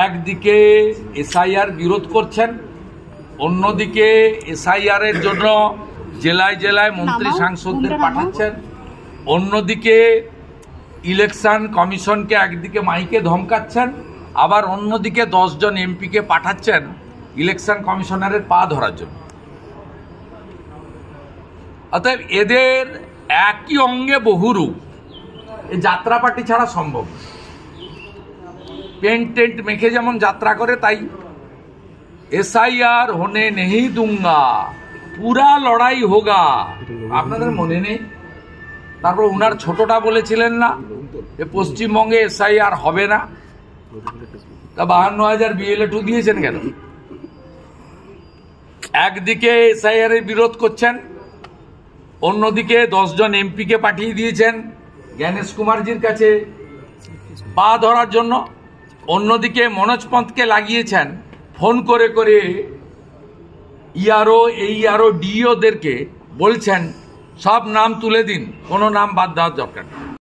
একদিকে এসআইআর বিরোধ করছেন, অন্যদিকে এসআইআর এর জন্য জেলায় জেলায় মন্ত্রী সাংসদদের পাঠাচ্ছেন, অন্যদিকে ইলেকশন কমিশনকে একদিকে মাইকে ধমকাচ্ছেন, আবার অন্যদিকে 10 জন এমপিকে পাঠাচ্ছেন ইলেকশন কমিশনারের পা ধরার জন্য। অতএব এদের একই অঙ্গে বহুরূপ, এই যাত্রা পার্টি ছাড়া সম্ভব। পেন্ট টেন্ট মেখে যেমন যাত্রা করে, তাই এসআইআর হোনে নেই দুঙ্গা, পুরা লড়াই হোগা। আপনাদের মনে নেই? তারপর উনার ছোটটা বলেছিলেন না যে পশ্চিমবঙ্গে এসআইআর হবে না, তা 52,000 BLA2 দিয়েছেন কেন? একদিকে এসআইআর এর বিরোধ করছেন, অন্যদিকে 10 জন এমপিকে পাঠিয়ে দিয়েছেন জ্ঞানেশ কুমারজির কাছে পা ধরার জন্য, অন্যদিকে মনোজ পন্থকে লাগিয়েছেন ফোন করে করে ইআরও এইআরও ডিওদেরকে বলছেন সব নাম তুলে দিন, কোনো নাম বাদ দেওয়ার দরকার নেই।